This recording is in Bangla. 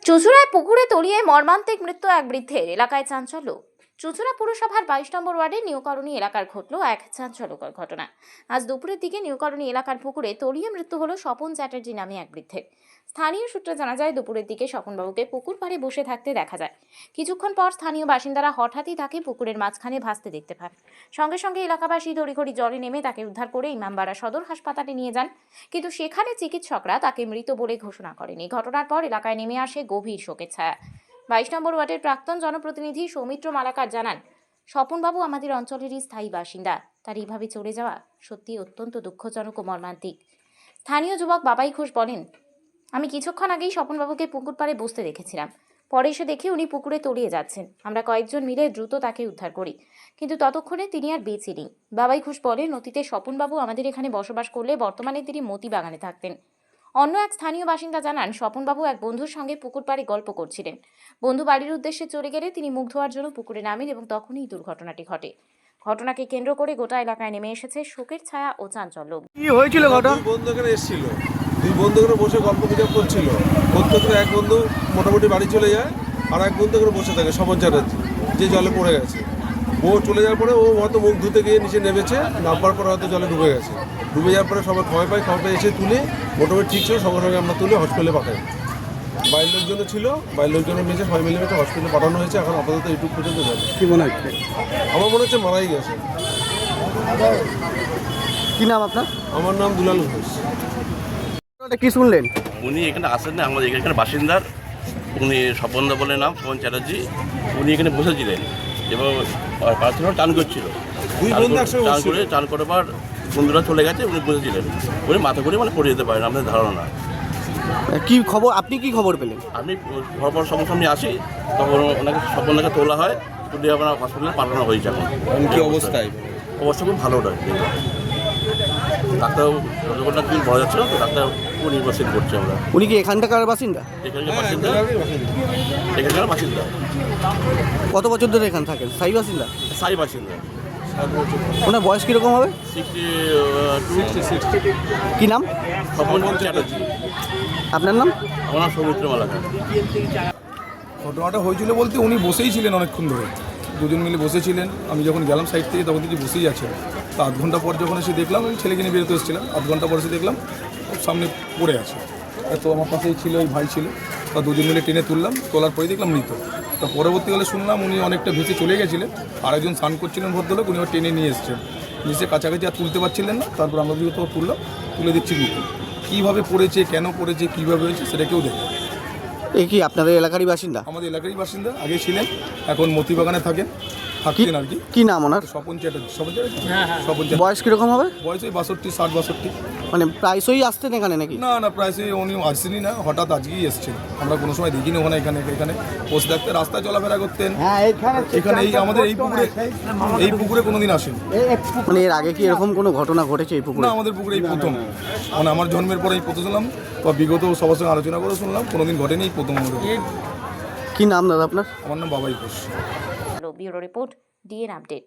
চুঁচুড়ায় পুকুরে তলিয়ে মর্মান্তিক মৃত্যু এক বৃদ্ধের, এলাকায় চাঞ্চল্য। চুঁচুড়া পুরসভার 22 নম্বর ওয়ার্ডের নিউকরণী এলাকার ঘটল এক চাঞ্চল্যকর ঘটনা। আজ দুপুরের দিকে নিউকরণী এলাকার পুকুরে তলিয়ে মৃত্যু হলো স্বপন চ্যাটার্জি নামে এক বৃদ্ধের। স্থানীয় সূত্রে জানা যায়, দুপুরের দিকে স্বপনবাবুকে পুকুর পাড়ে বসে থাকতে দেখা যায়। কিছুক্ষণ পর স্থানীয় বাসিন্দারা হঠাৎই তাকে পুকুরের মাঝখানে ভাসতে দেখতে পান। সঙ্গে সঙ্গে এলাকাবাসী তড়িঘড়ি জলে নেমে তাকে উদ্ধার করে ইমামবাড়া সদর হাসপাতালে নিয়ে যান, কিন্তু সেখানে চিকিৎসকরা তাকে মৃত বলে ঘোষণা করেন। এই ঘটনার পর এলাকায় নেমে আসে গভীর শোকের ছায়া। 22 নম্বর ওয়ার্ডের প্রাক্তন জনপ্রতিনিধি সৌমিত্র মালাকার জানান, স্বপনবাবু আমাদের অঞ্চলেরই স্থায়ী বাসিন্দা। তার এইভাবে চলে যাওয়া সত্যি অত্যন্ত দুঃখজনক ও মর্মান্তিক। স্থানীয় যুবক বাবাই ঘোষ বলেন, আমি কিছুক্ষণ আগেই স্বপনবাবুকে পুকুর পাড়ে বসতে দেখেছিলাম। পরে এসে দেখি উনি পুকুরে তলিয়ে যাচ্ছেন। আমরা কয়েকজন মিলে দ্রুত তাকে উদ্ধার করি, কিন্তু ততক্ষণে তিনি আর বেঁচে নেই। বাবাই ঘোষ বলেন, অতীতে স্বপনবাবু আমাদের এখানে বসবাস করলে বর্তমানে তিনি মতিবাগানে থাকতেন। অন্য এক স্থানীয় বাসিন্দা জানান, স্বপনবাবু এক বন্ধুর সঙ্গে পুকুর পাড়ে গল্প করছিলেন। বন্ধু বাড়ির উদ্দেশ্যে চলে গেলে তিনি মুখ ধোয়ার জন্য পুকুরে নামেন এবং তখনই দুর্ঘটনাটি ঘটে। ঘটনাকে কেন্দ্র করে গোটা এলাকায় নেমে এসেছে শোকের ছায়া ও চাঞ্চল্য। কি হয়েছিল ঘটনা? দুই বন্ধু এখানে এসেছিল, দুই বন্ধু এখানে বসে গল্প গুজব করছিল। করতে করতে এক বন্ধু মোটামুটি বাড়ি চলে যায়, আর এক বন্ধু এখানে বসে থাকে, স্বপন চ্যাটার্জি, যে জলে পড়ে গেছে। ও চলে যাওয়ার পরে ও হয়তো মুখ ধুতে গিয়ে নিচে নেমেছে, নামবার পরে হয়তো জলে ডুবে গেছে। ডুবে যাওয়ার পরে সবাই খবর পেয়ে এসে তুলে মোটামুটি ঠিক ছিল, সঙ্গে সঙ্গে আমরা তুলে হসপিটালে পাঠাই। বাইরের লোকজনও ছিল, বাইরের লোকজনের মিলে সবাই মিলে হসপিটালে পাঠানো হয়েছে। এখন আপাতত এইটুকু পর্যন্ত যাবে। কি মনে হচ্ছে? আমার মনে হচ্ছে মারাই গেছে। কি নাম আপনার? আমার নাম দুলাল ঘোষ। কি শুনলেন? উনি এখানে আসেন না, আমাদের এখানে বাসিন্দার। উনি স্বপনদা বলে নাম, স্বপন চ্যাটার্জি। উনি এখানে বসেছিলেন এবং প্রার্থনা টান করছিল। দুই বন্ধু একসঙ্গে টান করে টান করে পর বন্ধুরা চলে গেছে, উনি বসেছিলেন। উনি মাথা করে পড়ে যেতে পারেন, আমাদের ধারণা। কি খবর? আপনি কি খবর পেলেন? আমি পরপর সামনে আসি, তখন ওনাকে স্বপনদাকে তোলা হয়, তুলে আমরা হসপিটালে পাঠানো হয়েছে। এখন কি অবস্থায়? অবস্থা খুব ভালো নয়। ডাক্তার যতক্ষণ দিন বলা যাচ্ছে না, তো ডাক্তার নির্বাচন করছে। আমরা উনি কি এখানকার বাসিন্দা? এখানকার বাসিন্দা, এখানকার বাসিন্দা। কত বছর ধরে এখানে থাকেন? স্থায়ী বাসিন্দা? স্থায়ী বাসিন্দা। ওনার বয়স কীরকম হবে? 62। কি নাম? স্বপন চ্যাটার্জি। আপনার নাম? আমার নাম সৌমিত্র মালাকার। ঘটনাটা হয়েছিল বলতে, উনি বসেই ছিলেন অনেকক্ষণ ধরে, দুজন মিলে বসেছিলেন। আমি যখন গেলাম সাইড থেকে, তখন তিনি বসেই আছেন। তো আধ ঘন্টা পর যখন এসে দেখলাম, আমি ছেলেকে নিয়ে বেরোতে এসেছিলাম, আধ ঘন্টা পর এসে দেখলাম সামনে পড়ে আছে। তো আমার পাশেই ছিল, ওই ভাই ছিল। তা দুজন মিলে টেনে তুললাম, তোলার পরেই দেখলাম মৃত। তা পরবর্তীকালে শুনলাম উনি অনেকটা ভেসে চলে গেছিলেন। আরেকজন স্নান করছিলেন ভদ্রলোক, উনি টেনে নিয়ে এসেছেন। নিচে কাছাকাছি আর তুলতে পারছিলেন না। তারপর আমরা দিকে তো তুললাম, তুলে দিচ্ছি মৃত। কীভাবে পড়েছে, কেন পড়েছে, কীভাবে হয়েছে সেটা কেউ দেখে। এই কি আপনাদের এলাকারই বাসিন্দা? আমাদের এলাকারই বাসিন্দা, আগে ছিলেন, এখন মতিবাগানে থাকেন, থাকতেন আর কি। কি নাম ওনার? স্বপন চ্যাটার্জি। স্বপন চ্যাটার্জি। বয়স কীরকম হবে? বয়স ওই 62-60-62। মানে প্রায়শই আসতেন এখানে নাকি? না, প্রায়শই উনি আসেনি না, হঠাৎ আজকেই এসছেন। আমরা কোনো সময় দেখিনি ওখানে, এখানে বসে থাকতে, রাস্তায় চলাফেরা করতেন। এখানে এই আমাদের এই পুকুরে কোনোদিন আসেন। মানে এর আগে কি এরকম কোনো ঘটনা ঘটেছে এই পুকুরে? না, আমাদের পুকুরে এই প্রথম। মানে আমার জন্মের পরে এই প্রথম শুনলাম, বা বিগত সবার সঙ্গে আলোচনা করে শুনলাম, কোনোদিন ঘটেনি, এই প্রথম আমাদের। কি নাম দাদা আপনার? আমার নাম বাবাই Ghosh. Bureau report, DN update.